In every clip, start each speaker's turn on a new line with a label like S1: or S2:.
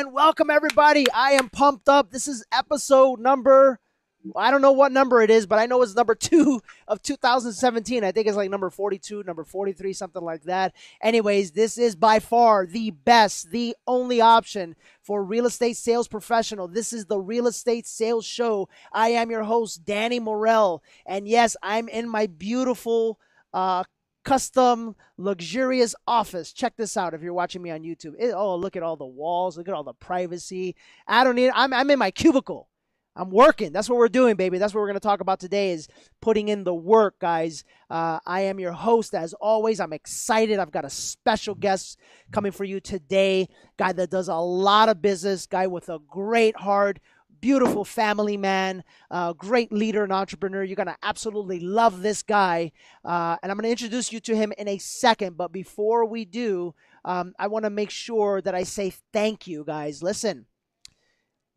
S1: man. Welcome, everybody. I am pumped up. This is episode number, I don't know what number it is, but I know it's number 2 of 2017. I think it's like number 42, number 43, something like that. Anyways, this is by far the best, the only option for real estate sales professional. This is the Real Estate Sales Show. I am your host, Danny Morell. And yes, I'm in my beautiful, custom, luxurious office. Check this out if you're watching me on YouTube. Look at all the walls. Look at all the privacy. I'm in my cubicle. I'm working. That's what we're doing, baby. That's what we're going to talk about today is putting in the work, guys. I am your host, as always. I'm excited. I've got a special guest coming for you today. Guy that does a lot of business. Guy with a great heart. Beautiful family man. Great leader and entrepreneur. You're going to absolutely love this guy. And I'm going to introduce you to him in a second. But before we do, I want to make sure that I say thank you, guys. Listen,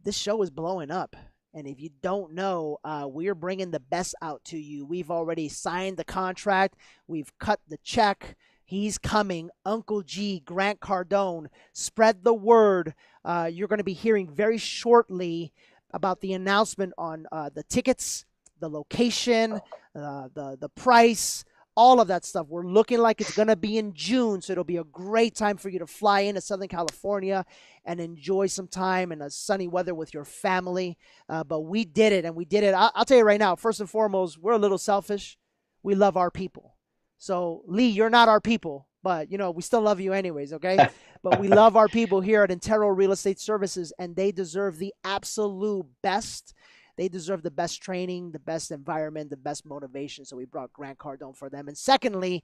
S1: this show is blowing up. And if you don't know, we're bringing the best out to you. We've already signed the contract. We've cut the check. He's coming. Uncle G, Grant Cardone. Spread the word. You're going to be hearing very shortly about the announcement on the tickets, the location, the price, all of that stuff. We're looking like it's going to be in June, so it'll be a great time for you to fly into Southern California and enjoy some time in a sunny weather with your family. But we did it, and we did it. I'll tell you right now, first and foremost, we're a little selfish. We love our people. So, Lee, you're not our people, but, we still love you anyways, okay? But we love our people here at Intero Real Estate Services, and they deserve the absolute best. They deserve the best training, the best environment, the best motivation. So we brought Grant Cardone for them. And secondly,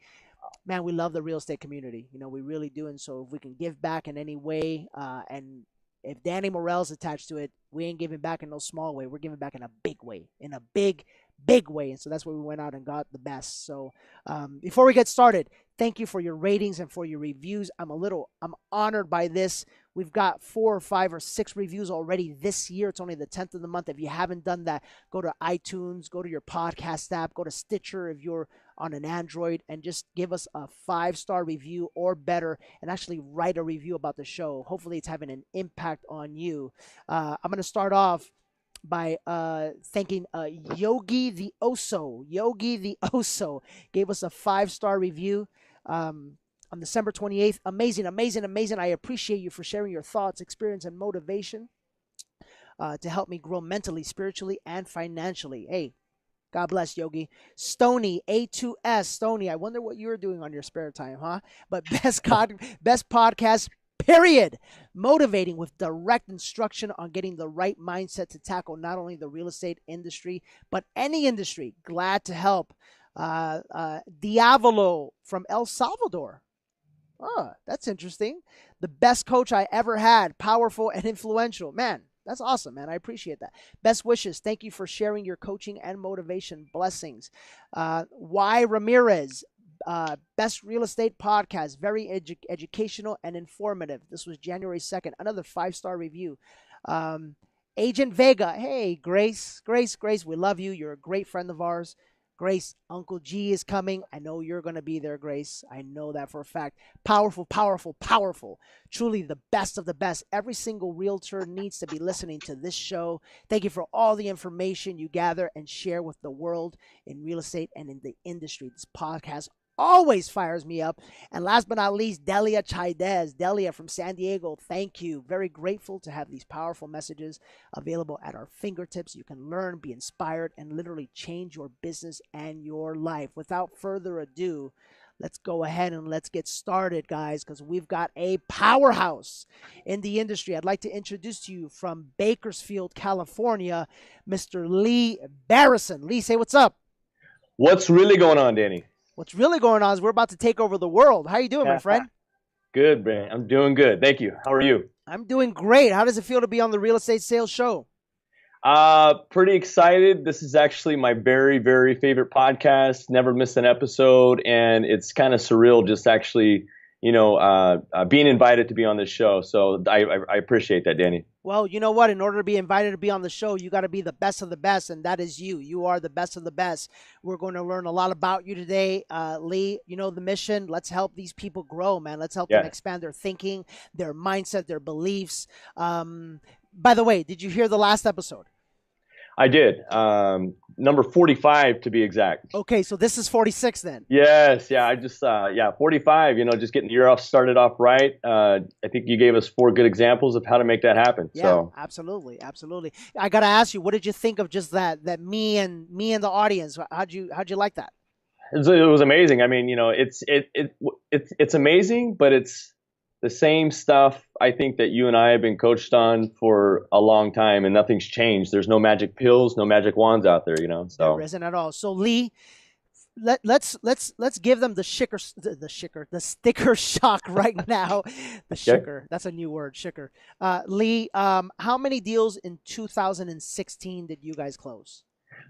S1: man, we love the real estate community. We really do. And so if we can give back in any way, and if Danny Morell's attached to it, we ain't giving back in no small way. We're giving back in a big way, in a big way. And so that's where we went out and got the best. So before we get started, thank you for your ratings and for your reviews. I'm honored by this. We've got 4 or 5 or 6 reviews already this year. It's only the 10th of the month. If you haven't done that, go to iTunes, go to your podcast app, go to Stitcher if you're on an Android, and just give us a 5-star review or better, and actually write a review about the show. Hopefully it's having an impact on you. I'm going to start off by thanking Yogi the Oso. Yogi the Oso gave us a 5-star review on December 28th. Amazing, amazing, amazing. I appreciate you for sharing your thoughts, experience, and motivation to help me grow mentally, spiritually, and financially. Hey, God bless, Yogi. Stony, A2S. Stony, I wonder what you're doing on your spare time, huh? But best podcast, period. Motivating with direct instruction on getting the right mindset to tackle not only the real estate industry, but any industry. Glad to help. Diavolo from El Salvador. Oh, that's interesting. The best coach I ever had. Powerful and influential. Man, that's awesome, man. I appreciate that. Best wishes. Thank you for sharing your coaching and motivation. Blessings. Y. Ramirez. Best real estate podcast. Very educational and informative. This was January 2nd. Another 5-star review. Agent Vega. Hey, Grace. Grace, we love you. You're a great friend of ours. Grace, Uncle G is coming. I know you're going to be there, Grace. I know that for a fact. Powerful, powerful, powerful. Truly the best of the best. Every single realtor needs to be listening to this show. Thank you for all the information you gather and share with the world in real estate and in the industry. This podcast always fires me up. And last but not least, Delia Chaidez. Delia from San Diego, thank you. Very grateful to have these powerful messages available at our fingertips. You can learn, be inspired, and literally change your business and your life. Without further ado, let's go ahead and let's get started, guys, because we've got a powerhouse in the industry. I'd like to introduce to you from Bakersfield, California, Mr. Lee Barrison. Lee, say what's up.
S2: What's really going on, Danny?
S1: What's really going on is we're about to take over the world. How you doing, my friend?
S2: Good, man. I'm doing good. Thank you. How are you?
S1: I'm doing great. How does it feel to be on the Real Estate Sales Show?
S2: Pretty excited. This is actually my very, very favorite podcast. Never missed an episode, and it's kind of surreal just actually, being invited to be on this show. So I appreciate that, Danny.
S1: Well, you know what? In order to be invited to be on the show, you got to be the best of the best, and that is you. You are the best of the best. We're going to learn a lot about you today, Lee. You know the mission. Let's help these people grow, man. Let's help them
S2: Yeah,
S1: expand their thinking, their mindset, their beliefs. By the way, did you hear the last episode?
S2: I did. Number 45 to be exact.
S1: Okay, so this is 46 then.
S2: Yes, yeah. I just 45. Just getting the year off started off right. I think you gave us 4 good examples of how to make that happen.
S1: Yeah,
S2: So
S1: absolutely, absolutely. I gotta ask you, what did you think of just that? That me and the audience. How'd you like that?
S2: it was amazing. I mean, it's amazing, but it's the same stuff I think that you and I have been coached on for a long time, and nothing's changed. There's no magic pills, no magic wands out there.
S1: There
S2: So
S1: isn't at all. So Lee, let's give them the sticker shock right now. The
S2: okay.
S1: shicker. That's a new word, shicker. Lee, how many deals in 2016 did you guys close?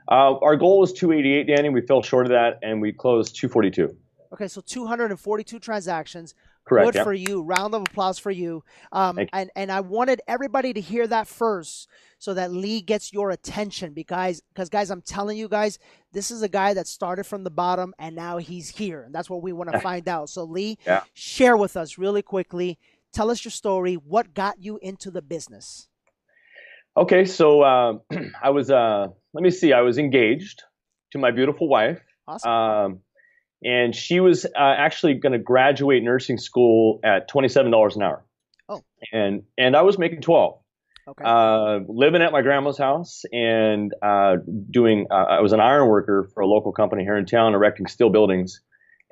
S2: Our goal was 288, Danny. We fell short of that, and we closed 242.
S1: Okay, so 242 transactions.
S2: Correct.
S1: Good
S2: Yeah.
S1: for you. Round of applause for you.
S2: Thank you.
S1: And I wanted everybody to hear that first so that Lee gets your attention because guys, I'm telling you guys, this is a guy that started from the bottom and now he's here. And that's what we want to find out. So Lee,
S2: Yeah.
S1: share with us really quickly. Tell us your story. What got you into the business?
S2: Okay, so I was let me see. I was engaged to my beautiful wife.
S1: Awesome.
S2: And she was actually going to graduate nursing school at $27 an hour.
S1: Oh.
S2: And I was making 12.
S1: Okay.
S2: Living at my grandma's house and doing. I was an iron worker for a local company here in town, erecting steel buildings.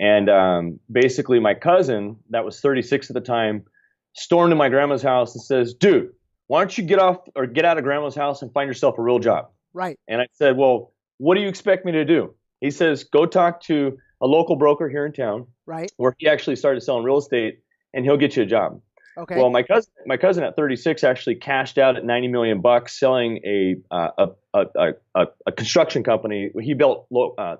S2: And basically, my cousin, that was 36 at the time, stormed in my grandma's house and says, "Dude, why don't you get out of grandma's house and find yourself a real job?"
S1: Right.
S2: And I said, "Well, what do you expect me to do?" He says, "Go talk to a local broker here in town,
S1: Right.
S2: where he actually started selling real estate, and he'll get you a job."
S1: Okay.
S2: Well, my cousin at 36 actually cashed out at 90 million bucks selling a construction company. He built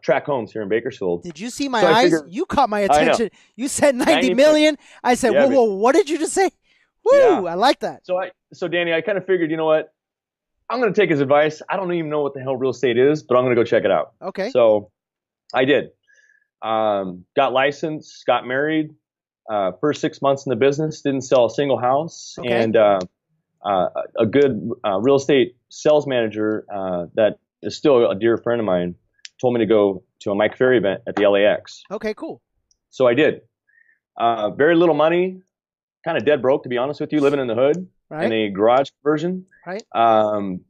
S2: track homes here in Bakersfield.
S1: Did you see my
S2: So I
S1: eyes?
S2: figured-
S1: You caught my
S2: I know.
S1: attention. You said 90
S2: 90
S1: million. I said,
S2: Yeah,
S1: whoa, what did you just say? Woo,
S2: Yeah.
S1: I like that.
S2: So Danny, I kind of figured, you know what? I'm going to take his advice. I don't even know what the hell real estate is, but I'm going to go check it out.
S1: Okay.
S2: So I did. Got licensed, got married. First 6 months in the business, didn't sell a single house.
S1: Okay.
S2: And a good real estate sales manager that is still a dear friend of mine told me to go to a Mike Ferry event at the LAX.
S1: Okay, cool.
S2: So I did. Very little money, kind of dead broke, to be honest with you, living in the hood
S1: Right.
S2: in a garage conversion.
S1: Right.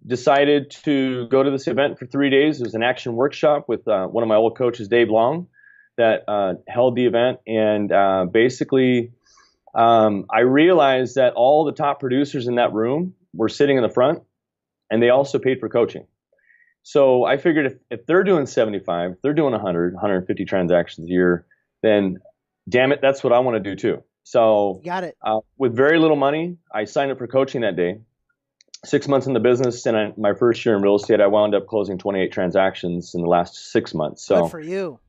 S2: Decided to go to this event for 3 days. It was an action workshop with one of my old coaches, Dave Long, that held the event. And basically, I realized that all the top producers in that room were sitting in the front, and they also paid for coaching. So I figured if they're doing 75, if they're doing 100, 150 transactions a year, then damn it, that's what I want to do too. So
S1: Got it.
S2: with very little money, I signed up for coaching that day. 6 months in the business, and my first year in real estate, I wound up closing 28 transactions in the last 6 months. So
S1: Good for you.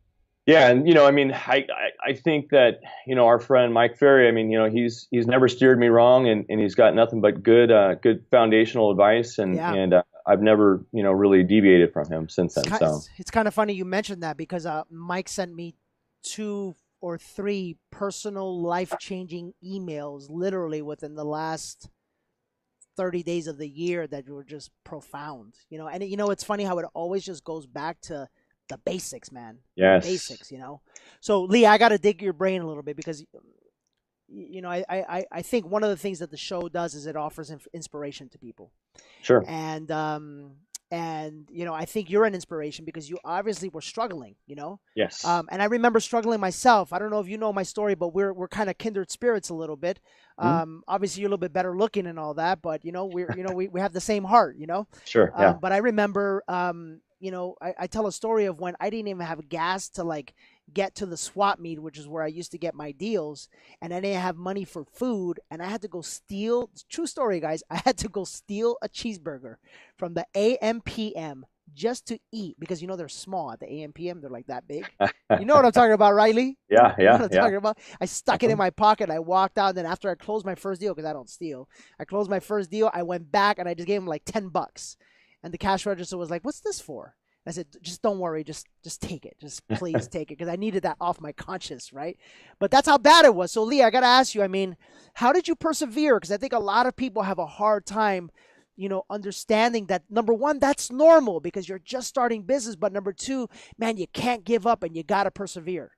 S2: yeah, and I think that our friend Mike Ferry, he's never steered me wrong, and he's got nothing but good foundational advice, and
S1: Yeah.
S2: and I've never really deviated from him since then.
S1: It's kind of funny you mentioned that because Mike sent me 2 or 3 personal life-changing emails literally within the last 30 days of the year that were just profound. And it's funny how it always just goes back to the basics, man.
S2: Yes.
S1: Basics. So Lee, I got to dig your brain a little bit because I think one of the things that the show does is it offers inspiration to people.
S2: Sure.
S1: And I think you're an inspiration because you obviously were struggling,
S2: Yes.
S1: and I remember struggling myself. I don't know if you know my story, but we're kind of kindred spirits a little bit. Obviously you're a little bit better looking and all that, but we have the same heart,
S2: Sure. Yeah.
S1: But I remember, I tell a story of when I didn't even have gas to get to the swap meet, which is where I used to get my deals, and I didn't have money for food, and I had to go steal. True story, guys. I had to go steal a cheeseburger from the AM/PM just to eat because they're small at the AM PM. They're like that big. You know what I'm talking about, right, Lee?
S2: Yeah,
S1: You know what
S2: yeah,
S1: I'm
S2: yeah.
S1: talking about? I stuck it in my pocket. I walked out. And then after I closed my first deal, because I don't steal, I closed my first deal. I went back and I just gave him like $10. And the cash register was like, "What's this for?" I said, "Just don't worry. Just take it. Just please take it." Because I needed that off my conscience, right? But that's how bad it was. So, Lee, I got to ask you, I mean, how did you persevere? Because I think a lot of people have a hard time, understanding that, number one, that's normal because you're just starting business. But number two, man, you can't give up and you got to persevere.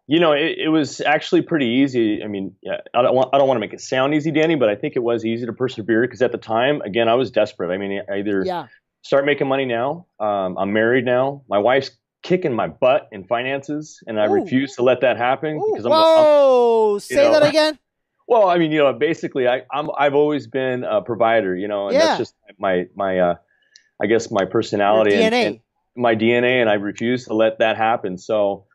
S2: It was actually pretty easy. I mean, yeah, I don't want to make it sound easy, Danny, but I think it was easy to persevere because at the time, again, I was desperate. I mean, I either
S1: Yeah.
S2: start making money now. I'm married now. My wife's kicking my butt in finances, and I
S1: Ooh.
S2: refuse to let that happen
S1: Ooh.
S2: because
S1: Whoa. Say that again.
S2: well, I mean, basically, I've always been a provider, and that's
S1: Yeah.
S2: just my I guess my
S1: Your
S2: personality and
S1: DNA.
S2: my DNA, and I refuse to let that happen. So.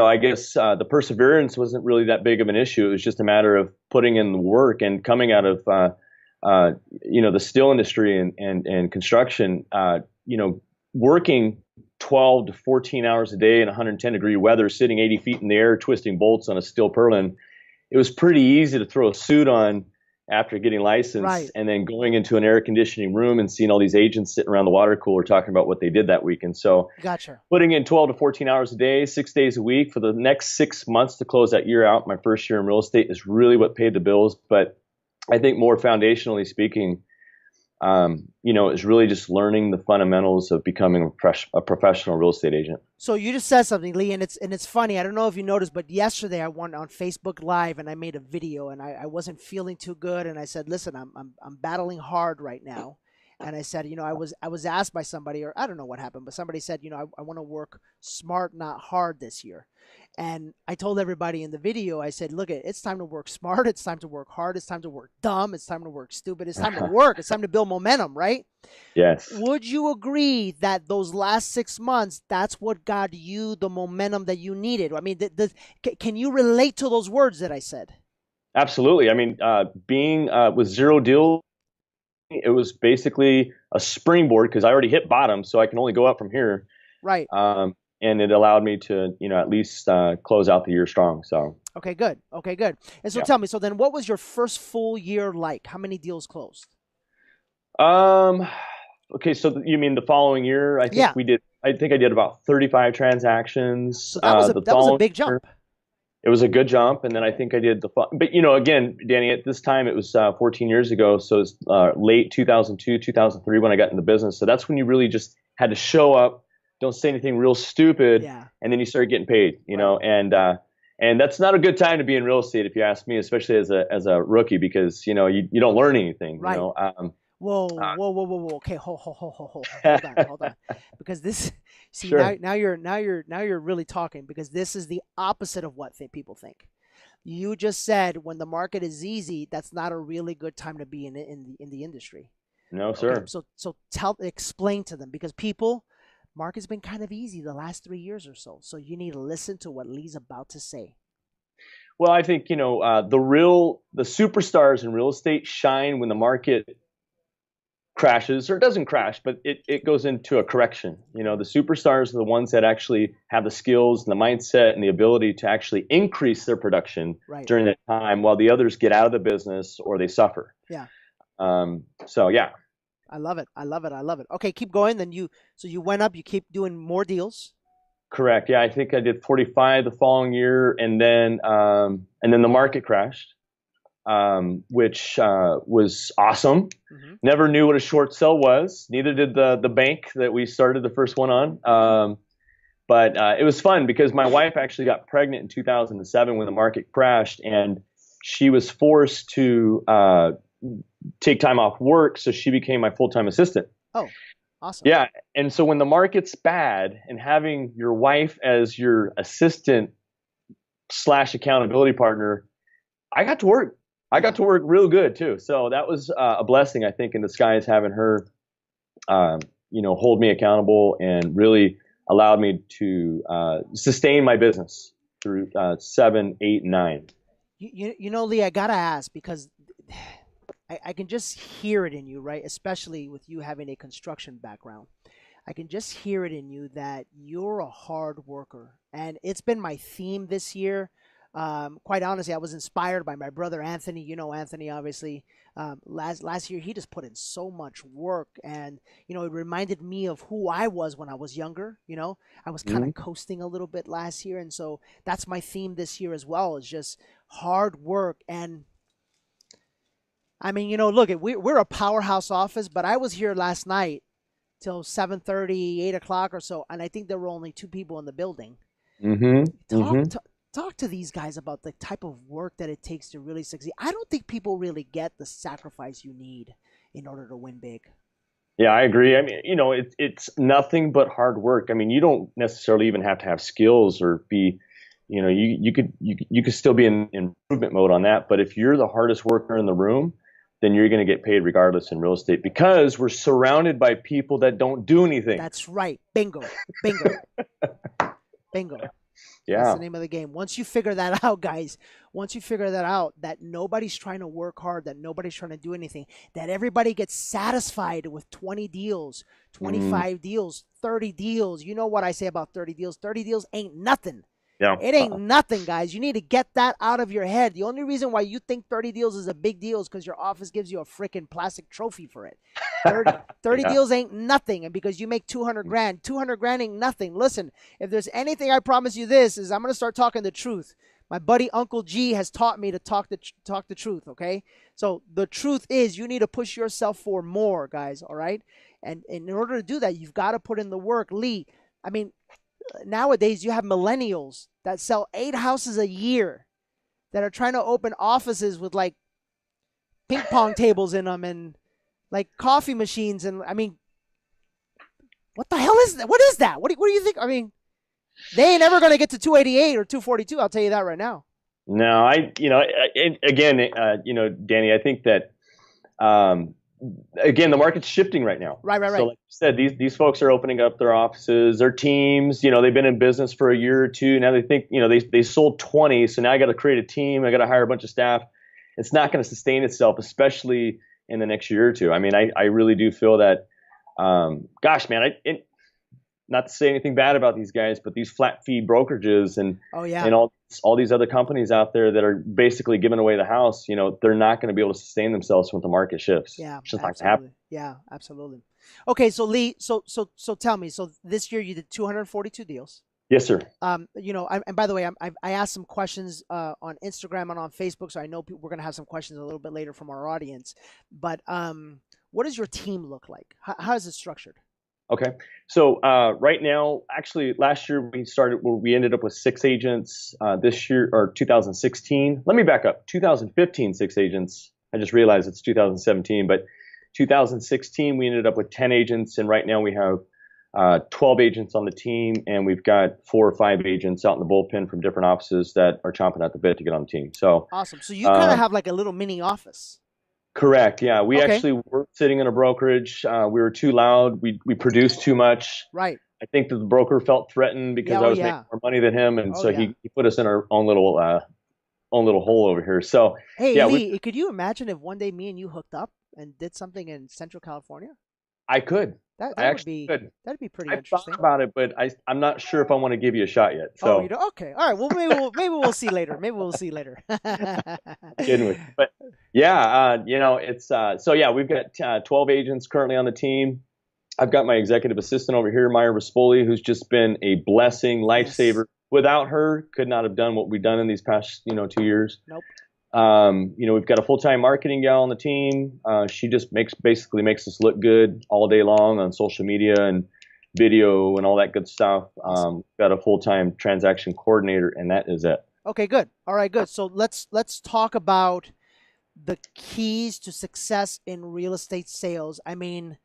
S2: I guess the perseverance wasn't really that big of an issue. It was just a matter of putting in the work and coming out of, the steel industry and construction, working 12 to 14 hours a day in 110-degree weather, sitting 80 feet in the air, twisting bolts on a steel purlin. It was pretty easy to throw a suit on after getting licensed
S1: Right.
S2: and then going into an air conditioning room and seeing all these agents sitting around the water cooler talking about what they did that week. And so
S1: Gotcha.
S2: putting in 12 to 14 hours a day, 6 days a week for the next 6 months to close that year out, my first year in real estate, is really what paid the bills. But I think more foundationally speaking, is really just learning the fundamentals of becoming a professional real estate agent.
S1: So you just said something, Lee, and it's funny. I don't know if you noticed, but yesterday I went on Facebook Live and I made a video, and I wasn't feeling too good, and I said, "Listen, I'm battling hard right now." And I said, I was asked by somebody, or I don't know what happened, but somebody said, I want to work smart, not hard this year. And I told everybody in the video, I said, look, it's time to work smart. It's time to work hard. It's time to work dumb. It's time to work stupid. It's time to work. It's time to build momentum, right?
S2: Yes.
S1: Would you agree that those last 6 months, that's what got you the momentum that you needed? I mean, can you relate to those words that I said?
S2: Absolutely. I mean, being with zero deals, it was basically a springboard because I already hit bottom, so I can only go up from here.
S1: Right.
S2: And it allowed me to, at least close out the year strong. So.
S1: Okay, good. Okay, good. And so
S2: Yeah.
S1: tell me, so then what was your first full year like? How many deals closed?
S2: Okay, so you mean the following year?
S1: Yeah.
S2: I think I did about 35 transactions.
S1: So that was a big
S2: Year,
S1: jump.
S2: it was a good jump, and then I think I did but again, Danny, at this time it was 14 years ago, so it's late 2002, 2003 when I got into business. So that's when you really just had to show up, don't say anything real stupid,
S1: Yeah.
S2: and then you start getting paid. And that's not a good time to be in real estate, if you ask me, especially as a rookie, because you don't learn anything.
S1: Right. Whoa. Okay, hold on. Because this, see,
S2: Sure.
S1: now you're really talking, because this is the opposite of what people think. You just said when the market is easy, that's not a really good time to be in the industry.
S2: No, sir.
S1: Okay, so explain to them, because market's been kind of easy the last 3 years or so. So you need to listen to what Lee's about to say.
S2: Well, I think the superstars in real estate shine when the market crashes, or it doesn't crash, but it goes into a correction. The superstars are the ones that actually have the skills and the mindset and the ability to actually increase their production during that time, while the others get out of the business or they suffer.
S1: Yeah.
S2: So yeah.
S1: I love it. Okay, keep going. Then you went up, you keep doing more deals.
S2: Correct. Yeah, I think I did 45 the following year, and then the market crashed, which was awesome.
S1: Mm-hmm.
S2: Never knew what a short sell was. Neither did the bank that we started the first one on. But it was fun because my wife actually got pregnant in 2007 when the market crashed, and she was forced to take time off work, so she became my full-time assistant.
S1: Oh, awesome.
S2: Yeah, and so when the market's bad and having your wife as your assistant / accountability partner, I got to work. I got to work real good too. So that was a blessing, I think, in disguise, having her, hold me accountable and really allowed me to sustain my business through 7, 8, 9.
S1: Lee, I gotta ask, because I can just hear it in you, right? Especially with you having a construction background. I can just hear it in you that you're a hard worker. And it's been my theme this year. Quite honestly, I was inspired by my brother Anthony. You know Anthony, obviously. Last year, he just put in so much work, and it reminded me of who I was when I was younger. I was kind of coasting a little bit last year, and so that's my theme this year as well. Is just hard work. And I mean, look, we're a powerhouse office, but I was here last night till 7:30, 8 o'clock or so, and I think there were only 2 people in the building. Talk to these guys about the type of work that it takes to really succeed. I don't think people really get the sacrifice you need in order to win big.
S2: Yeah, I agree. I mean, it's nothing but hard work. I mean, you don't necessarily even have to have skills or be, you could still be in improvement mode on that. But if you're the hardest worker in the room, then you're going to get paid regardless in real estate, because we're surrounded by people that don't do anything.
S1: That's right. Bingo. Bingo. Bingo.
S2: Yeah.
S1: That's the name of the game. Once you figure that out, guys, that nobody's trying to work hard, that nobody's trying to do anything, that everybody gets satisfied with 20 deals, 25 deals, 30 deals. You know what I say about 30 deals? 30 deals ain't nothing.
S2: Yeah.
S1: It ain't nothing, guys. You need to get that out of your head. The only reason why you think 30 deals is a big deal is because your office gives you a freaking plastic trophy for it. 30 deals ain't nothing. And because you make 200 grand, 200 grand ain't nothing. Listen, if there's anything I promise you this is I'm going to start talking the truth. My buddy Uncle G has taught me to talk the truth, okay? So the truth is you need to push yourself for more, guys, all right? And in order to do that, you've got to put in the work. Lee, I mean, nowadays you have millennials that sell 8 houses a year that are trying to open offices with like ping pong tables in them and like coffee machines. And I mean, what the hell is that? What is that? What do you think? I mean, they ain't ever going to get to 288 or 242. I'll tell you that right now.
S2: No, Danny, I think that, again, the market's shifting right now.
S1: Right.
S2: So like you said, these folks are opening up their offices, their teams, they've been in business for a year or two. Now they think, they sold 20. So now I got to create a team. I got to hire a bunch of staff. It's not going to sustain itself, especially in the next year or two. I mean, I really do feel that, gosh, man, not to say anything bad about these guys, but these flat fee brokerages and all these other companies out there that are basically giving away the house, they're not going to be able to sustain themselves when the market shifts.
S1: Yeah,
S2: it's just not going to happen.
S1: Yeah, absolutely. Okay, so Lee, so tell me, so this year you did 242 deals.
S2: Yes, sir.
S1: And by the way, I asked some questions on Instagram and on Facebook, so I know we're going to have some questions a little bit later from our audience. But what does your team look like? How is it structured?
S2: Okay. So right now, actually, last year we ended up with 6 agents. This year, or 2016. Let me back up. 2015, 6 agents. I just realized it's 2017, but 2016 we ended up with 10 agents, and right now we have 12 agents on the team, and we've got 4 or 5 agents out in the bullpen from different offices that are chomping at the bit to get on the team. So
S1: awesome. So you kind of have like a little mini office.
S2: Correct. Yeah, we actually were sitting in a brokerage. We were too loud. We produced too much.
S1: Right.
S2: I think that the broker felt threatened because I was making more money than him, and he put us in our own little hole over here. So
S1: hey, Lee, could you imagine if one day me and you hooked up and did something in Central California?
S2: I could.
S1: That'd be pretty interesting.
S2: I thought about it, but I'm not sure if I want to give you a shot yet. So
S1: you don't? Okay, all right. Well, maybe we'll see later. Maybe we'll see later.
S2: Kidding with you. But yeah, it's so yeah, we've got 12 agents currently on the team. I've got my executive assistant over here, Maya Rispoli, who's just been a blessing, lifesaver. Yes. Without her, could not have done what we've done in these past 2 years.
S1: Nope.
S2: We've got a full-time marketing gal on the team. She just basically makes us look good all day long on social media and video and all that good stuff. Got a full-time transaction coordinator, and that is it.
S1: Okay, good. All right, good. So let's talk about the keys to success in real estate sales. I mean,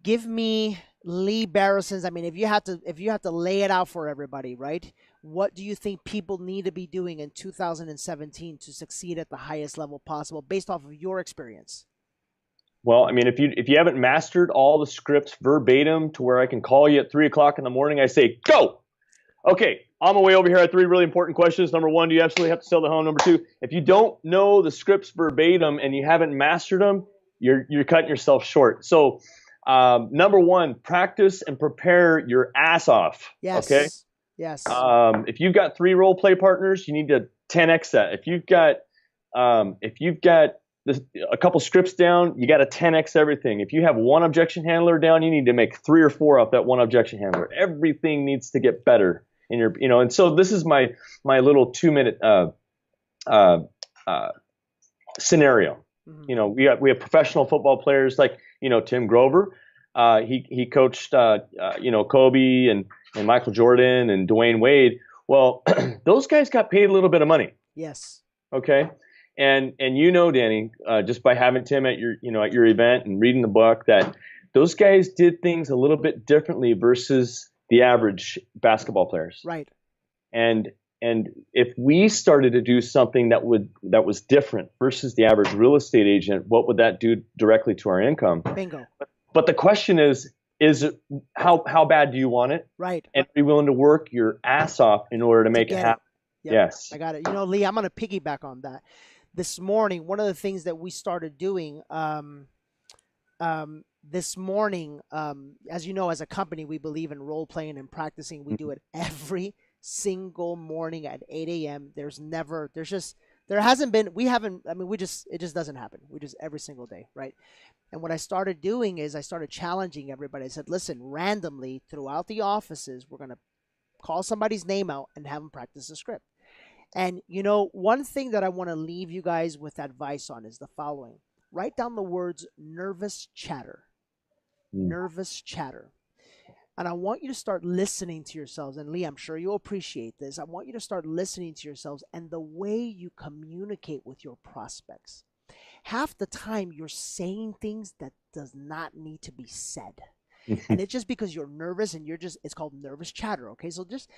S1: give me Lee Barrison's. I mean, if you have to lay it out for everybody, right? What do you think people need to be doing in 2017 to succeed at the highest level possible based off of your experience?
S2: Well, I mean, if you haven't mastered all the scripts verbatim to where I can call you at 3 o'clock in the morning, I say, go. Okay. on my way over here, I had three really important questions. Number one, do you absolutely have to sell the home? Number two, if you don't know the scripts verbatim and you haven't mastered them, you're cutting yourself short. So, number one, practice and prepare your ass off.
S1: Yes.
S2: Okay.
S1: Yes.
S2: If you've got 3 role play partners, you need to 10x that. If you've got a couple scripts down, you got to 10x everything. If you have one objection handler down, you need to make 3 or 4 off that one objection handler. Everything needs to get better in your, and so this is my little 2-minute scenario.
S1: Mm-hmm.
S2: We have professional football players like, Tim Grover. He coached, Kobe and Michael Jordan and Dwayne Wade. Well, those guys got paid a little bit of money.
S1: Yes.
S2: Okay. And Danny, just by having Tim at your event and reading the book, that those guys did things a little bit differently versus the average basketball players.
S1: Right.
S2: And if we started to do something that was different versus the average real estate agent, what would that do directly to our income?
S1: Bingo.
S2: But the question is it, how bad do you want it?
S1: Right.
S2: And be willing to work your ass off in order to make it happen.
S1: Yep.
S2: Yes.
S1: I got it. Lee, I'm going to piggyback on that. This morning, one of the things that we started doing this morning, as you know, as a company, we believe in role playing and practicing. We do it every single morning at 8 a.m. It just doesn't happen. We just every single day, right? And what I started doing is I started challenging everybody. I said, listen, randomly throughout the offices, we're going to call somebody's name out and have them practice the script. And, one thing that I want to leave you guys with advice on is the following. Write down the words nervous chatter. Nervous chatter. And I want you to start listening to yourselves. And Lee, I'm sure you'll appreciate this. I want you to start listening to yourselves and the way you communicate with your prospects. Half the time you're saying things that does not need to be said. And it's just because you're nervous and it's called nervous chatter. Okay. So just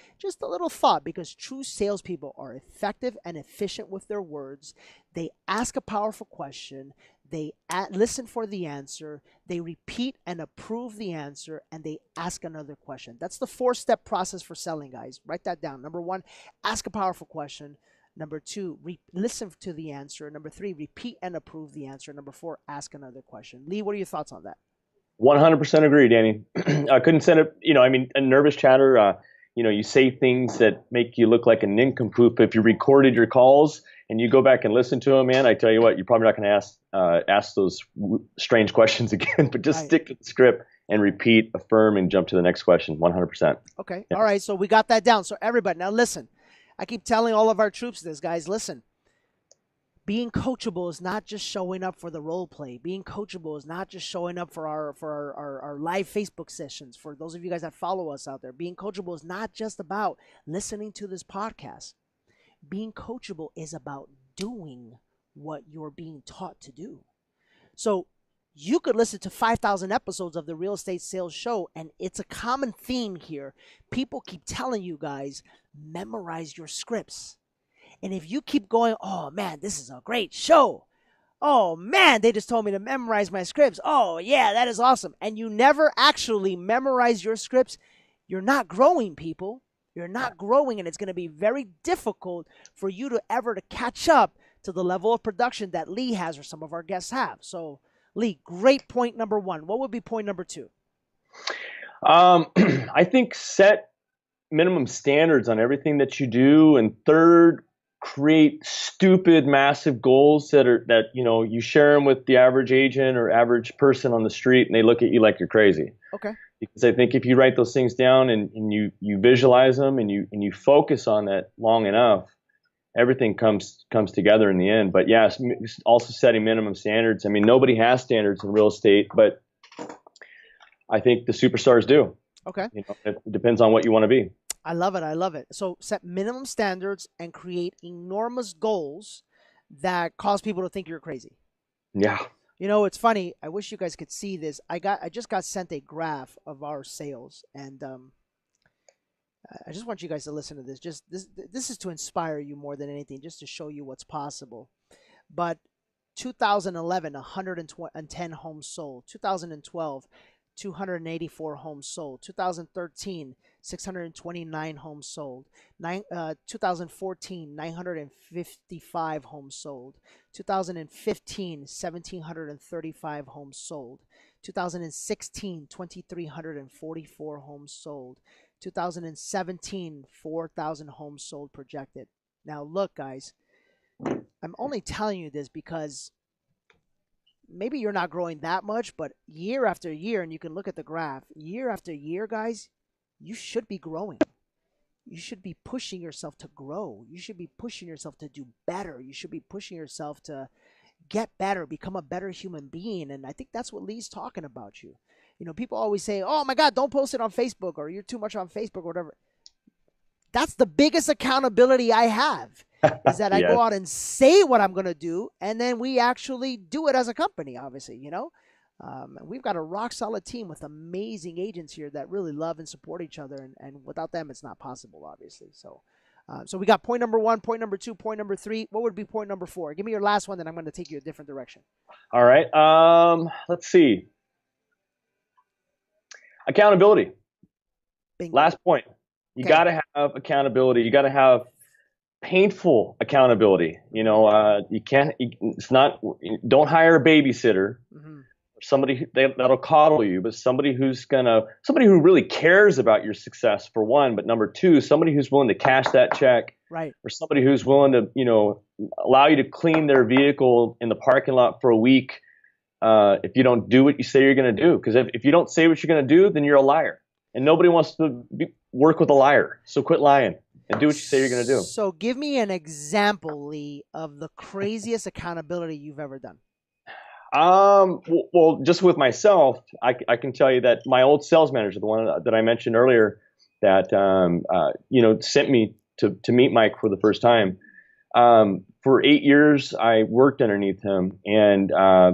S1: a little thought, because true salespeople are effective and efficient with their words. They ask a powerful question. They listen for the answer. They repeat and approve the answer, and they ask another question. That's the 4-step process for selling, guys. Write that down. Number 1, ask a powerful question. Number 2, listen to the answer. Number 3, repeat and approve the answer. Number 4, ask another question. Lee, what are your thoughts on that?
S2: 100% agree, Danny. I couldn't send it. A nervous chatter. You say things that make you look like a nincompoop. If you recorded your calls and you go back and listen to them, man, I tell you what, you're probably not going to ask those strange questions again. But just stick to the script and repeat, affirm, and jump to the next question. 100%.
S1: Okay. Yeah. All right. So we got that down. So everybody, now listen. I keep telling all of our troops this, guys. Listen. Being coachable is not just showing up for the role play. Being coachable is not just showing up for our live Facebook sessions. For those of you guys that follow us out there, being coachable is not just about listening to this podcast. Being coachable is about doing what you're being taught to do. So you could listen to 5,000 episodes of the Real Estate Sales Show, and it's a common theme here. People keep telling you guys, memorize your scripts. And if you keep going, oh, man, this is a great show. Oh, man, they just told me to memorize my scripts. Oh, yeah, that is awesome. And you never actually memorize your scripts, you're not growing, people. You're not growing, and it's going to be very difficult for you to ever to catch up to the level of production that Lee has or some of our guests have. So, Lee, great point number 1. What would be point number 2?
S2: I think set minimum standards on everything that you do. And third, create stupid, massive goals that you share them with the average agent or average person on the street, and they look at you like you're crazy.
S1: Okay.
S2: Because I think if you write those things down and you visualize them and you focus on that long enough, everything comes together in the end. But yes, also setting minimum standards. I mean, nobody has standards in real estate, but I think the superstars do.
S1: Okay.
S2: It depends on what you want to be.
S1: I love it. I love it. So set minimum standards and create enormous goals that cause people to think you're crazy.
S2: Yeah.
S1: It's funny. I wish you guys could see this. I just got sent a graph of our sales, and I just want you guys to listen to this. Just this is to inspire you more than anything, just to show you what's possible. But 2011, 110 homes sold. 2012, 284 homes sold. 2013, 629 homes sold. 2014, 955 homes sold. 2015, 1,735 homes sold. 2016, 2,344 homes sold. 2017, 4,000 homes sold projected. Now, look, guys, I'm only telling you this because maybe you're not growing that much, but year after year, and you can look at the graph, year after year, guys, you should be growing. You should be pushing yourself to grow. You should be pushing yourself to do better. You should be pushing yourself to get better, become a better human being. And I think that's what Lee's talking about you. You know, people always say, oh my God, don't post it on Facebook, or you're too much on Facebook or whatever. That's the biggest accountability I have. Is that I
S2: Yes.
S1: go out and say what I'm going to do, and then we actually do it as a company, obviously, you know. We've got a rock solid team with amazing agents here that really love and support each other, and without them, it's not possible, obviously. So we got point number 1, point number 2, point number 3. What would be point number 4? Give me your last one, then I'm going to take you a different direction.
S2: All right. Let's see. Accountability.
S1: Bingo.
S2: Last point. You got to have accountability. You got to have painful accountability. You know, you can't. It's not. Don't hire a babysitter.
S1: Mm-hmm.
S2: Somebody that'll coddle you, but somebody who really cares about your success, for one, but number two, somebody who's willing to cash that check,
S1: right?
S2: Or somebody who's willing to, you know, allow you to clean their vehicle in the parking lot for a week if you don't do what you say you're going to do. Because if you don't say what you're going to do, then you're a liar, and nobody wants to work with a liar. So quit lying and do what you say you're going to do.
S1: So give me an example, Lee, of the craziest accountability you've ever done.
S2: Well, just with myself, I can tell you that my old sales manager, the one that I mentioned earlier, that you know, sent me to meet Mike for the first time. For 8 years, I worked underneath him, and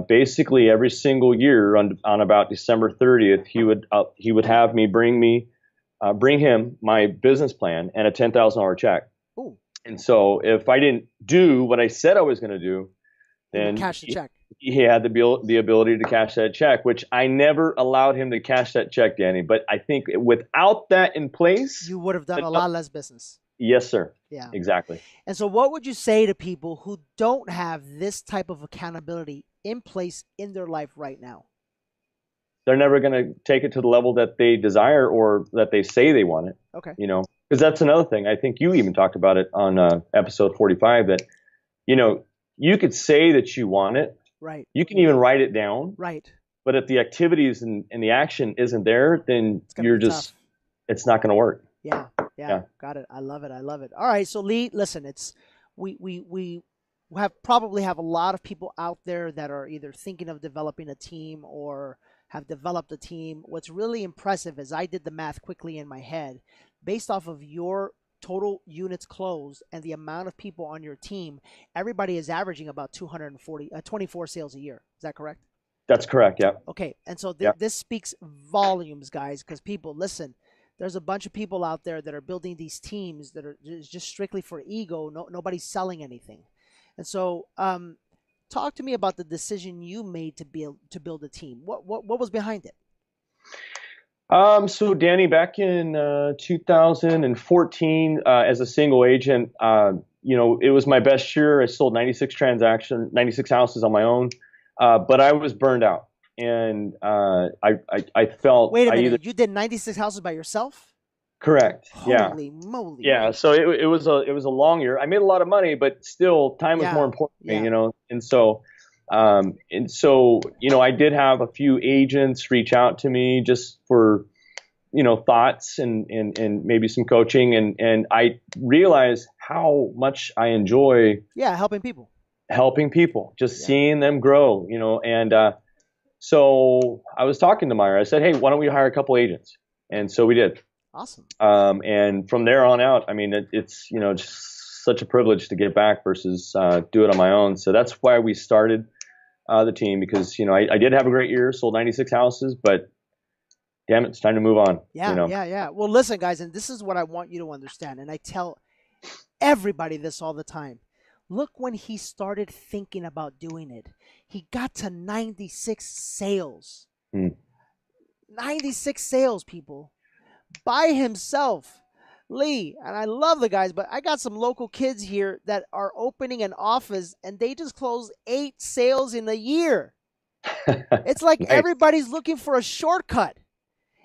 S2: basically every single year on about December 30th, he would have me bring him my business plan and a $10,000 check.
S1: Ooh.
S2: And so if I didn't do what I said I was going to do, then
S1: cash the check.
S2: He had the ability to cash that check, which I never allowed him to cash that check, Danny. But I think without that in place,
S1: you would have done a lot less business.
S2: Yes, sir.
S1: Yeah,
S2: exactly.
S1: And so what would you say to people who don't have this type of accountability in place in their life right now?
S2: They're never going to take it to the level that they desire or that they say they want it.
S1: Okay.
S2: You know, because that's another thing. I think you even talked about it on episode 45 that, you know, you could say that you want it.
S1: Right.
S2: You can even write it down.
S1: Right.
S2: But if the activities and the action isn't there, then it's not going to work.
S1: Yeah. Got it. I love it. All right. So Lee, listen, we probably have a lot of people out there that are either thinking of developing a team or have developed a team. What's really impressive is I did the math quickly in my head based off of your total units closed and the amount of people on your team. Everybody is averaging about 24 sales a year. Is that correct?
S2: That's correct. Yeah.
S1: Okay. And so this speaks volumes, guys, because people, listen, there's a bunch of people out there that are building these teams that are just strictly for ego. Nobody's selling anything. And so talk to me about the decision you made to build a team. What was behind it?
S2: So Danny, back in 2014, as a single agent, you know, it was my best year. I sold 96 houses on my own, but I was burned out, and I felt.
S1: Wait a minute, you did 96 houses by yourself?
S2: Correct.
S1: Holy moly.
S2: Yeah. So it was a long year. I made a lot of money, but still, time was more important to me, you know, and so. You know, I did have a few agents reach out to me just for, you know, thoughts and maybe some coaching. And I realized how much I enjoy
S1: helping people,
S2: just seeing them grow, you know. And so I was talking to Myra. I said, hey, why don't we hire a couple agents? And so we did.
S1: Awesome.
S2: And from there on out, I mean, it's, you know, just such a privilege to get back versus do it on my own. So that's why we started the team, because, you know, I did have a great year, sold 96 houses, but damn it, it's time to move on.
S1: Yeah,
S2: you know?
S1: Yeah. Well, listen, guys, and this is what I want you to understand, and I tell everybody this all the time. Look, when he started thinking about doing it, he got to 96 sales. 96 sales, people, by himself. Lee, and I love the guys, but I got some local kids here that are opening an office and they just closed 8 sales in a year. It's like
S2: Nice.
S1: everybody's looking for a shortcut.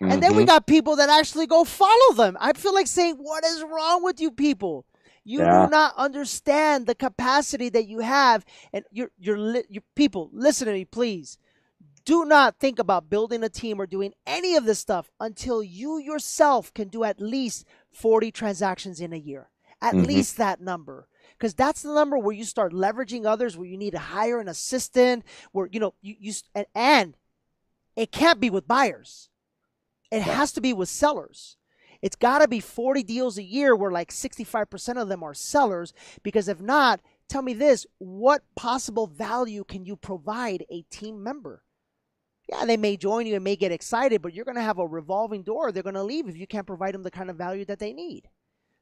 S1: And then we
S2: Mm-hmm.
S1: got people that actually go follow them. I feel like saying, what is wrong with you people? You do
S2: Yeah.
S1: not understand the capacity that you have. And your people, listen to me, please. Do not think about building a team or doing any of this stuff until you yourself can do at least 40 transactions in a year. At
S2: Mm-hmm.
S1: least that number. Because that's the number where you start leveraging others, where you need to hire an assistant, where, and it can't be with buyers. It has to be with sellers. It's got to be 40 deals a year where like 65% of them are sellers, because if not, tell me this, what possible value can you provide a team member? Yeah, they may join you and may get excited, but you're going to have a revolving door. They're going to leave if you can't provide them the kind of value that they need.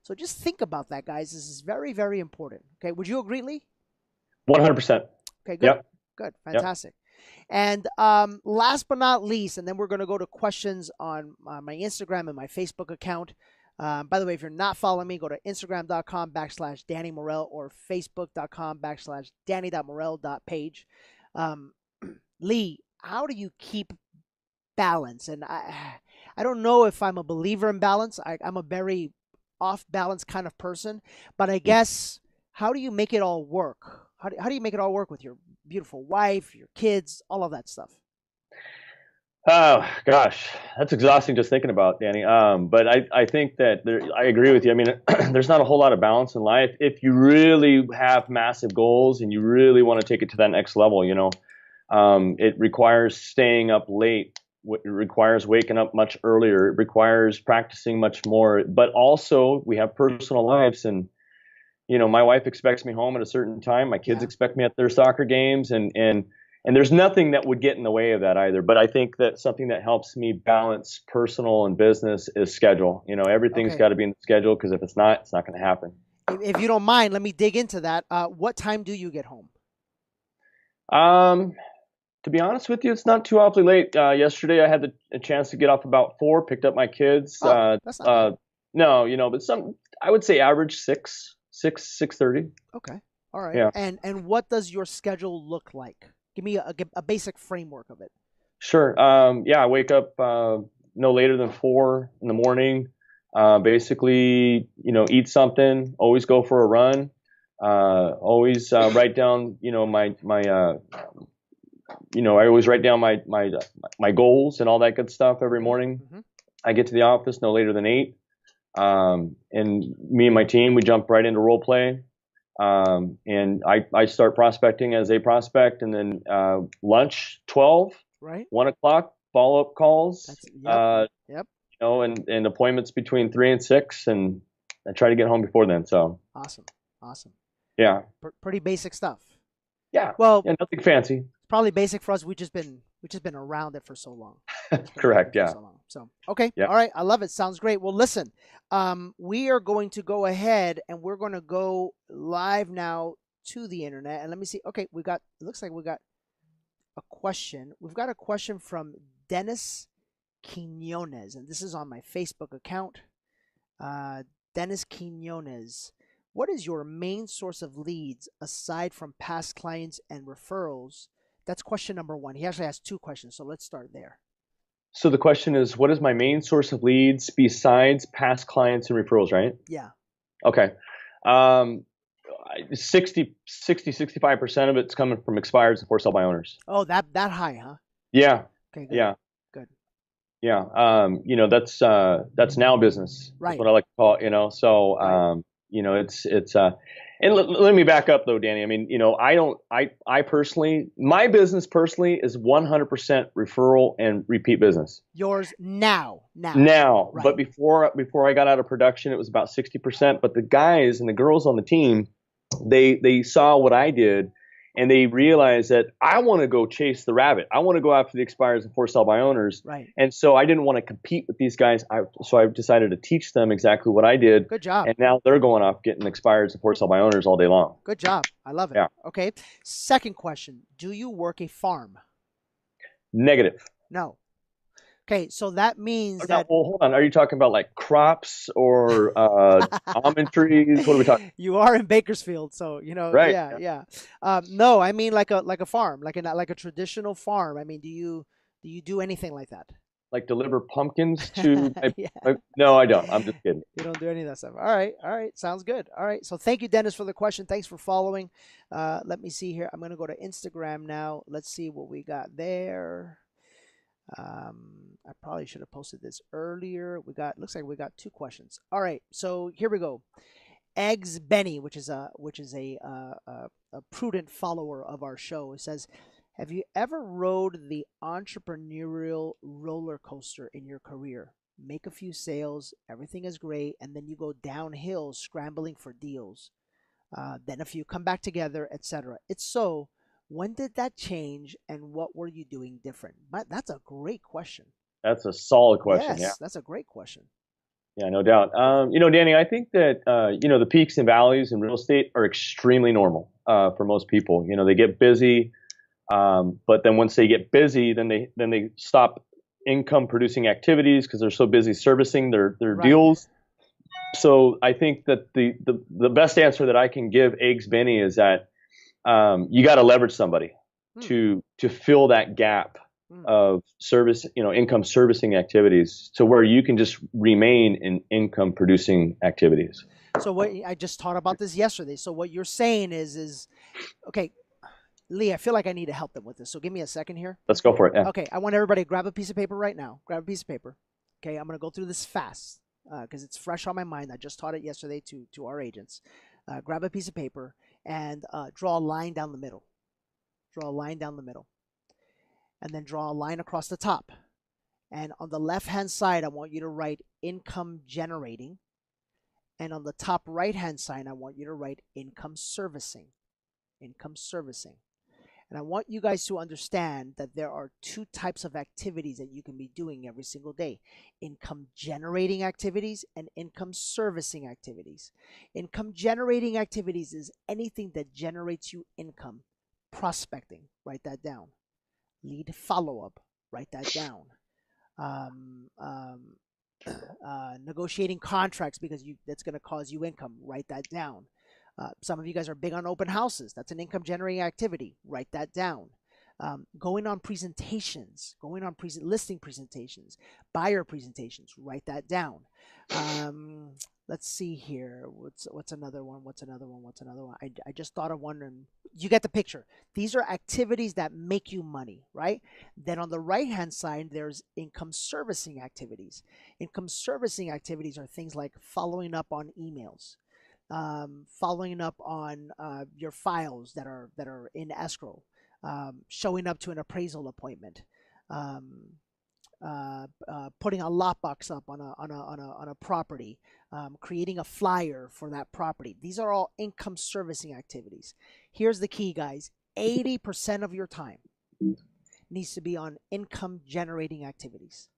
S1: So just think about that, guys. This is very, very important. Okay, would you agree, Lee?
S2: 100%.
S1: Okay, good.
S2: Yep.
S1: Good.
S2: Yep.
S1: Fantastic. And last but not least, and then we're going to go to questions on my Instagram and my Facebook account. By the way, if you're not following me, go to Instagram.com/Danny Morel or Facebook.com/Danny.Morel.page. Lee, how do you keep balance? And I don't know if I'm a believer in balance. I'm a very off balance kind of person, but I guess, how do you make it all work? How do you make it all work with your beautiful wife, your kids, all of that stuff?
S2: Oh gosh, that's exhausting just thinking about, Danny. But I think that I agree with you. I mean, there's not a whole lot of balance in life if you really have massive goals and you really want to take it to that next level. It requires staying up late. It requires waking up much earlier. It requires practicing much more. But also, we have personal lives, and my wife expects me home at a certain time. My kids expect me at their soccer games, and there's nothing that would get in the way of that either. But I think that something that helps me balance personal and business is schedule. Everything's got to be in the schedule, because if it's not going to happen.
S1: If you don't mind, let me dig into that. What time do you get home?
S2: To be honest with you, it's not too awfully late. Yesterday, I had a chance to get off about 4, picked up my kids.
S1: That's not bad.
S2: No, but I would say average 6:30.
S1: Okay. All right.
S2: Yeah.
S1: And what does your schedule look like? Give me a basic framework of it.
S2: Sure. I wake up no later than 4 in the morning. Basically, eat something. Always go for a run. Always write down, I always write down my goals and all that good stuff every morning.
S1: Mm-hmm.
S2: I get to the office no later than 8. And me and my team, we jump right into role play. And I start prospecting as they prospect, and then lunch 12,
S1: Right.
S2: 1 o'clock, follow-up calls.
S1: Yep.
S2: And appointments between 3 and 6, and I try to get home before then. So
S1: Awesome.
S2: yeah.
S1: Pretty basic stuff.
S2: Yeah.
S1: Well,
S2: Yeah, nothing fancy.
S1: probably basic for us. We've just been around it for so long.
S2: Correct. Yeah.
S1: So okay.
S2: Yeah.
S1: All right. I love it. Sounds great. Well, listen, we are going to go ahead and we're going to go live now to the internet. And let me see. Okay, it looks like we got a question. We've got a question from Dennis Quinones, and this is on my Facebook account. Dennis Quinones. What is your main source of leads aside from past clients and referrals? That's question number 1. He actually has 2 questions, so let's start there.
S2: So the question is, what is my main source of leads besides past clients and referrals, right?
S1: Yeah.
S2: Okay. 65% of it's coming from expireds and for sale by owners.
S1: Oh, that high, huh?
S2: Yeah.
S1: Okay, good.
S2: Yeah.
S1: Good.
S2: Yeah. That's now business.
S1: Right.
S2: That's what I like to call it, So,
S1: Right.
S2: it's and let me back up though, Danny. I mean, I personally, my business personally is 100% referral and repeat business.
S1: Yours now.
S2: Right. But before I got out of production, it was about 60%. But the guys and the girls on the team, they saw what I did, and they realized that I want to go chase the rabbit. I want to go after the expires and for sale by owners.
S1: Right.
S2: And so I didn't want to compete with these guys. So I decided to teach them exactly what I did.
S1: Good job.
S2: And now they're going off getting expires and for sale by owners all day long.
S1: Good job. I love it.
S2: Yeah.
S1: Okay. Second question. Do you work a farm?
S2: Negative.
S1: No. Okay, so that means
S2: Now,
S1: that
S2: well, hold on. Are you talking about like crops or almond trees? What are we talking?
S1: you are in Bakersfield, so
S2: Right.
S1: yeah, yeah. No, I mean like a farm, like a traditional farm. I mean, do you do anything like that?
S2: Like deliver pumpkins to
S1: Yeah,
S2: no, I don't. I'm just kidding.
S1: you don't do any of that stuff. All right, sounds good. All right, so thank you, Dennis, for the question. Thanks for following. Let me see here. I'm gonna go to Instagram now. Let's see what we got there. I probably should have posted this earlier. Looks like we got two questions. All right, so here we go. Eggs Benny, which is a prudent follower of our show, says, "Have you ever rode the entrepreneurial roller coaster in your career? Make a few sales, everything is great, and then you go downhill scrambling for deals. Then a few come back together, etc. It's so. When did that change, and what were you doing different?" That's a great question.
S2: That's a solid question. Yeah.
S1: Yes, that's a great question.
S2: Yeah, no doubt. Danny, I think that the peaks and valleys in real estate are extremely normal for most people. They get busy, but then once they get busy, then they stop income producing activities because they're so busy servicing their
S1: Right.
S2: deals. So I think that the best answer that I can give Eggs Benny is that you got to leverage somebody
S1: Hmm.
S2: to fill that gap
S1: Hmm.
S2: of service, income servicing activities, to where you can just remain in income producing activities.
S1: So what I just taught about this yesterday. So what you're saying is okay, Lee, I feel like I need to help them with this. So give me a second here.
S2: Let's go for it. Yeah.
S1: Okay, I want everybody to grab a piece of paper right now. Grab a piece of paper. Okay, I'm gonna go through this fast because it's fresh on my mind. I just taught it yesterday to our agents. Grab a piece of paper and draw a line down the middle. Draw a line down the middle, and then draw a line across the top. And on the left hand side, I want you to write income generating. And on the top right hand side, I want you to write income servicing. Income servicing. And I want you guys to understand that there are two types of activities that you can be doing every single day: income generating activities and income servicing activities. Income generating activities is anything that generates you income. Prospecting, write that down. Lead follow up, write that down. Um, um, Negotiating contracts because that's going to cause you income, write that down. Some of you guys are big on open houses. That's an income generating activity. Write that down. Going on presentations, listing presentations, buyer presentations. Write that down. Let's see here. What's another one? What's another one? What's another one? I just thought of one, and you get the picture. These are activities that make you money, right? Then on the right hand side, there's income servicing activities. Income servicing activities are things like following up on emails, following up on your files that are in escrow, showing up to an appraisal appointment, um, putting a lockbox up on a property, creating a flyer for that property. These are all income servicing activities. Here's the key, guys: 80% of your time needs to be on income generating activities,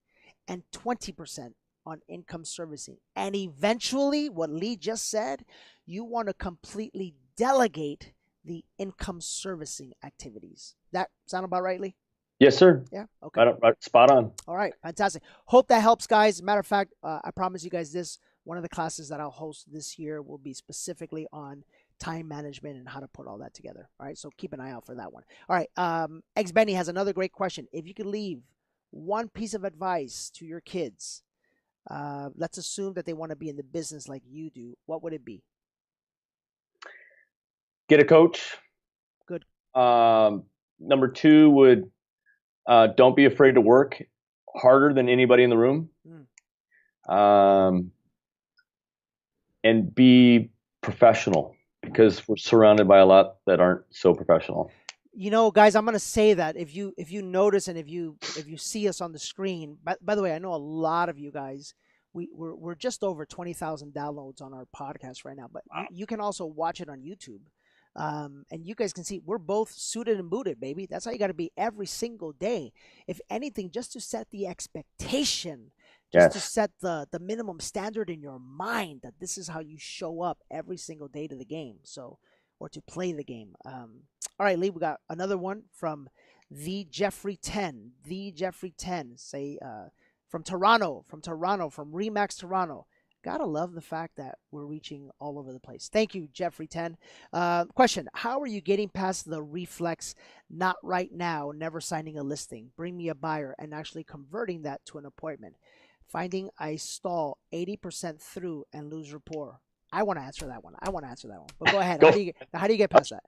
S1: and 20% on income servicing. And eventually, what Lee just said, you want to completely delegate the income servicing activities. That sound about right, Lee?
S2: Yes, sir.
S1: Yeah. Okay.
S2: Right, spot on.
S1: All right. Fantastic. Hope that helps, guys. Matter of fact, I promise you guys this. One of the classes that I'll host this year will be specifically on time management and how to put all that together. All right. So keep an eye out for that one. All right. Ex Benny has another great question. If you could leave one piece of advice to your kids, let's assume that they want to be in the business like you do, what would it be?
S2: Get a coach.
S1: Good.
S2: Number two would don't be afraid to work harder than anybody in the room. And be professional, because we're surrounded by a lot that aren't so professional.
S1: Guys, I'm gonna say that if you notice and if you see us on the screen. By the way, I know a lot of you guys. We're just over 20,000 downloads on our podcast right now, but
S2: Wow.
S1: you can also watch it on YouTube. And you guys can see we're both suited and booted, baby. That's how you got to be every single day. If anything, just to set the expectation, just to set the minimum standard in your mind that this is how you show up every single day to the game. So, or to play the game. All right, Lee, we got another one from The Jeffrey 10, the Jeffrey 10, say from Toronto, from Remax Toronto. Gotta love the fact that we're reaching all over the place. Thank you, Jeffrey 10. Question: how are you getting past the reflex, not right now, never signing a listing, bring me a buyer, and actually converting that to an appointment? Finding I stall 80% through and lose rapport. I want to answer that one. But go ahead.
S2: Go.
S1: How do you get past that?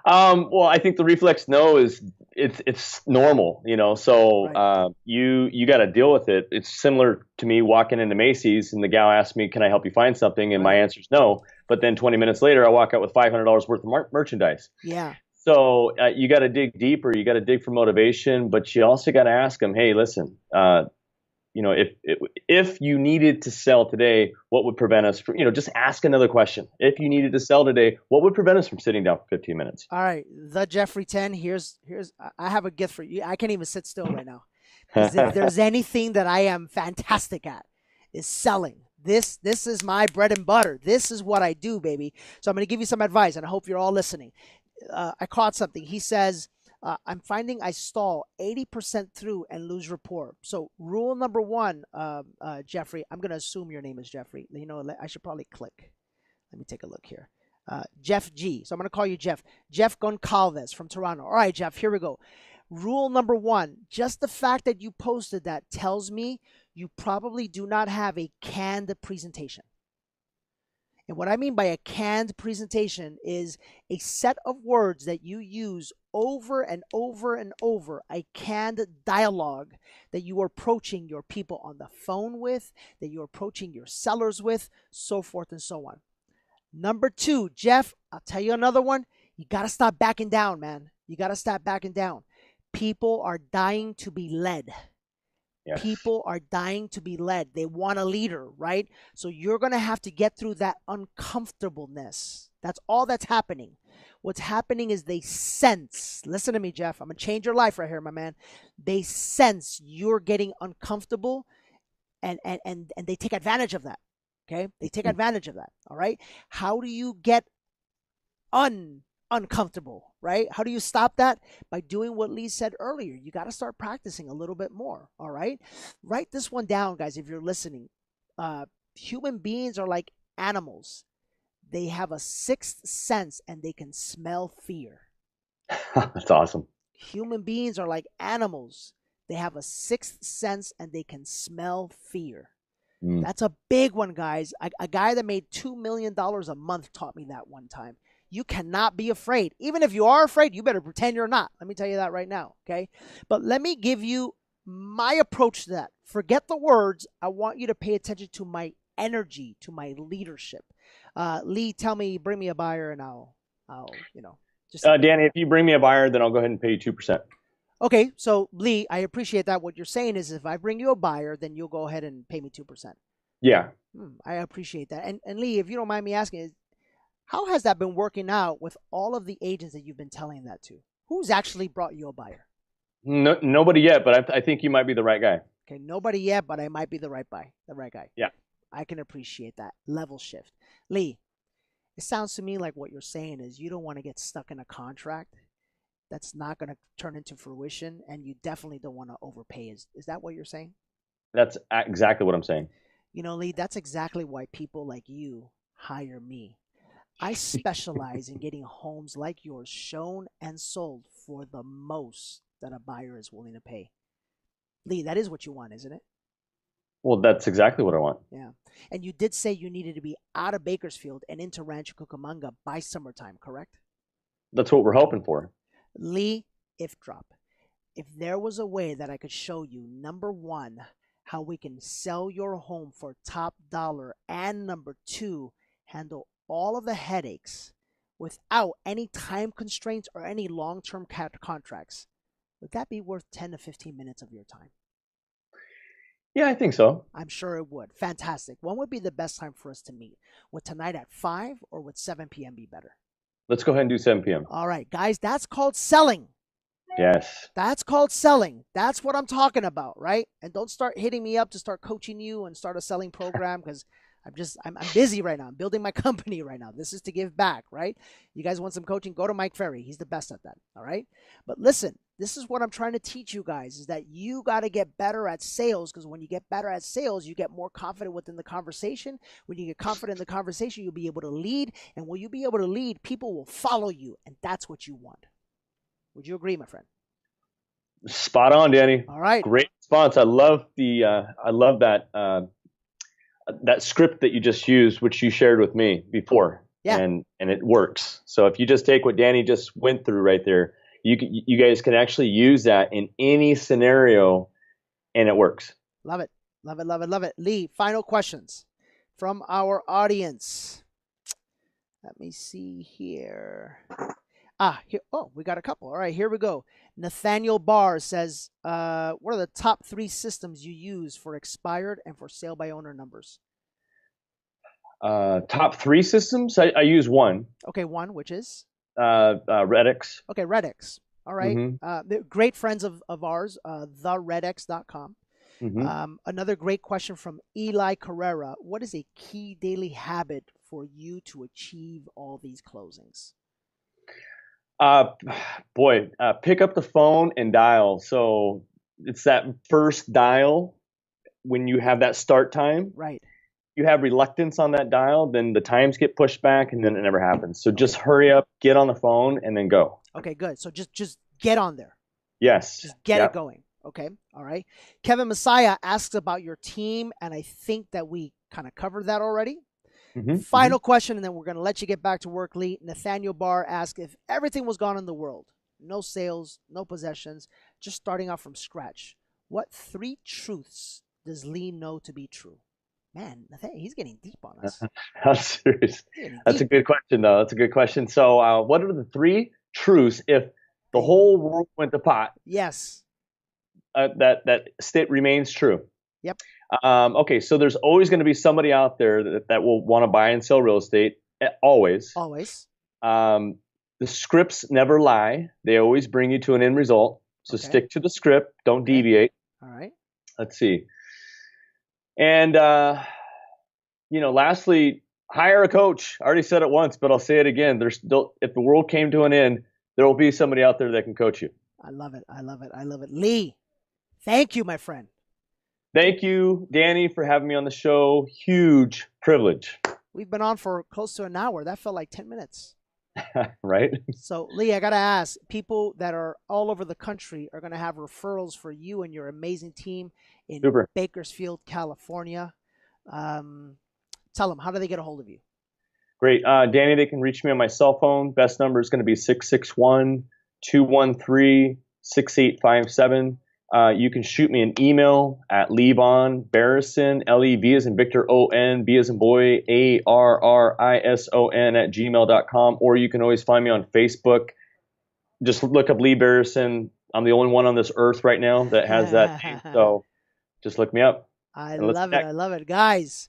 S2: Well, I think the reflex no is it's normal, So
S1: Right.
S2: you got to deal with it. It's similar to me walking into Macy's and the gal asked me, "Can I help you find something?" And my
S1: Right.
S2: answer is no. But then 20 minutes later, I walk out with $500 worth of merchandise.
S1: Yeah.
S2: So you got to dig deeper. You got to dig for motivation, but you also got to ask them, "Hey, listen, if you needed to sell today, what would prevent us from, just ask another question. If you needed to sell today, what would prevent us from sitting down for 15 minutes?"
S1: All right, the Jeffrey 10. I have a gift for you. I can't even sit still right now because if there's anything that I am fantastic at, is selling. This is my bread and butter. This is what I do, baby. So I'm going to give you some advice, and I hope you're all listening. I caught something. He says, I'm finding I stall 80% through and lose rapport. So rule number one, Jeffrey, I'm going to assume your name is Jeffrey. I should probably click. Let me take a look here. Jeff G. So I'm going to call you Jeff. Jeff Goncalves from Toronto. All right, Jeff, here we go. Rule number one, just the fact that you posted that tells me you probably do not have a canned presentation. And what I mean by a canned presentation is a set of words that you use over and over and over, a canned dialogue that you are approaching your people on the phone with, that you're approaching your sellers with, so forth and so on. Number two, Jeff, I'll tell you another one. You got to stop backing down, man. You got to stop backing down. People are dying to be led.
S2: Yes.
S1: People are dying to be led. They want a leader, right? So you're going to have to get through that uncomfortableness. That's all that's happening. What's happening is they sense, listen to me, Jeff, I'm going to change your life right here, my man. They sense you're getting uncomfortable and they take advantage of that. Okay? They take advantage of that. All right? How do you get uncomfortable, right? How do you stop that? By doing what Lee said earlier. You got to start practicing a little bit more. All right? Write this one down, guys, if you're listening. Human beings are like animals. They have a sixth sense and they can smell fear.
S2: That's awesome.
S1: Human beings are like animals. They have a sixth sense and they can smell fear. That's a big one, guys. A guy that made $2 million a month taught me that one time. You cannot be afraid. Even if you are afraid, you better pretend you're not. Let me tell you that right now, okay? But let me give you my approach to that. Forget the words. I want you to pay attention to my energy, to my leadership. Lee, tell me, bring me a buyer, and I'll just.
S2: Danny, if you bring me a buyer, then I'll go ahead and pay you 2%.
S1: Okay, so Lee, I appreciate that. What you're saying is if I bring you a buyer, then you'll go ahead and pay me 2%.
S2: Yeah.
S1: I appreciate that. And Lee, if you don't mind me asking, how has that been working out with all of the agents that you've been telling that to? Who's actually brought you a buyer?
S2: No, nobody yet, but I think you might be the right guy.
S1: Okay, nobody yet, but I might be the right guy.
S2: Yeah.
S1: I can appreciate that level shift. Lee, it sounds to me like what you're saying is you don't want to get stuck in a contract that's not going to turn into fruition, and you definitely don't want to overpay. Is that what you're saying?
S2: That's exactly what I'm saying.
S1: Lee, that's exactly why people like you hire me. I specialize in getting homes like yours shown and sold for the most that a buyer is willing to pay. Lee, that is what you want, isn't it?
S2: Well, that's exactly what I want.
S1: Yeah. And you did say you needed to be out of Bakersfield and into Rancho Cucamonga by summertime, correct?
S2: That's what we're hoping for.
S1: Lee, if there was a way that I could show you, number one, how we can sell your home for top dollar, and number two, handle all of the headaches without any time constraints or any long-term contracts, would that be worth 10 to 15 minutes of your time?
S2: Yeah, I think so.
S1: I'm sure it would. Fantastic. When would be the best time for us to meet? Would tonight at 5 or would 7 p.m. be better?
S2: Let's go ahead and do 7 p.m.
S1: All right, guys, that's called selling.
S2: Yes.
S1: That's called selling. That's what I'm talking about, right? And don't start hitting me up to start coaching you and start a selling program because I'm busy right now. I'm building my company right now. This is to give back, right? You guys want some coaching? Go to Mike Ferry. He's the best at that. All right. But listen, this is what I'm trying to teach you guys is that you got to get better at sales, because when you get better at sales, you get more confident within the conversation. When you get confident in the conversation, you'll be able to lead. And when you be able to lead, people will follow you. And that's what you want. Would you agree, my friend?
S2: Spot on, Danny.
S1: All right.
S2: Great response. I love that that script that you just used, which you shared with me before.
S1: Yeah.
S2: And it works. So if you just take what Danny just went through right there, you guys can actually use that in any scenario, and it works.
S1: Love it. Love it, love it, love it. Lee, final questions from our audience. Let me see here. Here. Oh, we got a couple. All right, here we go. Nathaniel Barr says, what are the top 3 systems you use for expired and for sale by owner numbers?
S2: Top 3 systems? I use one.
S1: Okay, one, which is?
S2: Redix.
S1: Okay, Redix. All right.
S2: Mm-hmm.
S1: They're great friends of ours, theredx.com.
S2: Mm-hmm.
S1: Another great question from Eli Carrera. What is a key daily habit for you to achieve all these closings?
S2: Pick up the phone and dial. So it's that first dial when you have that start time.
S1: Right.
S2: You have reluctance on that dial, then the times get pushed back, and then it never happens. So just hurry up, get on the phone, and then go.
S1: Okay, good. So just get on there.
S2: Yes.
S1: Just get it going. Okay. All right. Kevin Messiah asks about your team, and I think that we kind of covered that already.
S2: Mm-hmm.
S1: Final question, and then we're going to let you get back to work, Lee. Nathaniel Barr asks, if everything was gone in the world, no sales, no possessions, just starting out from scratch, what 3 truths does Lee know to be true? Man, Nathaniel, he's getting deep on us.
S2: I'm serious. That's a good question, though. That's a good question. So what are the 3 truths if the whole world went to pot?
S1: Yes.
S2: That state remains true.
S1: Yep.
S2: Okay, so there's always going to be somebody out there that will want to buy and sell real estate. Always.
S1: Always.
S2: The scripts never lie. They always bring you to an end result. So stick to the script. Don't deviate.
S1: All right.
S2: Let's see. And, lastly, hire a coach. I already said it once, but I'll say it again. If the world came to an end, there will be somebody out there that can coach you.
S1: I love it. I love it. I love it. Lee, thank you, my friend.
S2: Thank you, Danny, for having me on the show. Huge privilege.
S1: We've been on for close to an hour. That felt like 10 minutes.
S2: Right?
S1: So, Lee, I got to ask, people that are all over the country are going to have referrals for you and your amazing team in Bakersfield, California. Tell them, how do they get a hold of you?
S2: Great. Danny, they can reach me on my cell phone. Best number is going to be 661-213-6857. You can shoot me an email at Barrison, L-E-V as in Victor, O-N, B as in boy, A-R-R-I-S-O-N at gmail.com. Or you can always find me on Facebook. Just look up Lee Barrison. I'm the only one on this earth right now that has that name. So just look me up.
S1: I love it. I love it. Guys,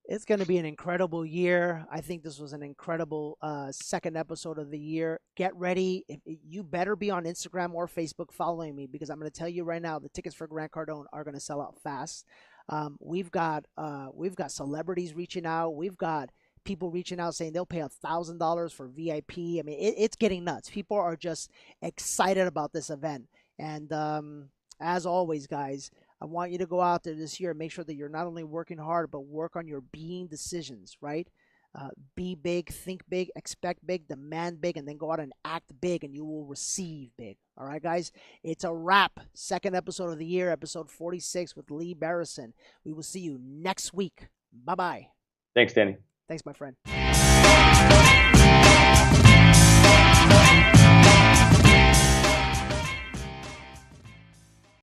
S1: it's going to be an incredible year. I think this was an incredible second episode of the year. Get ready. You better be on Instagram or Facebook following me, because I'm going to tell you right now, the tickets for Grant Cardone are going to sell out fast. We've got celebrities reaching out. We've got people reaching out saying they'll pay $1,000 for VIP. I mean, it's getting nuts. People are just excited about this event. And as always, guys, I want you to go out there this year and make sure that you're not only working hard, but work on your being decisions, right? Be big, think big, expect big, demand big, and then go out and act big, and you will receive big. All right, guys? It's a wrap. Second episode of the year, episode 46 with Lee Barrison. We will see you next week. Bye-bye.
S2: Thanks, Danny.
S1: Thanks, my friend.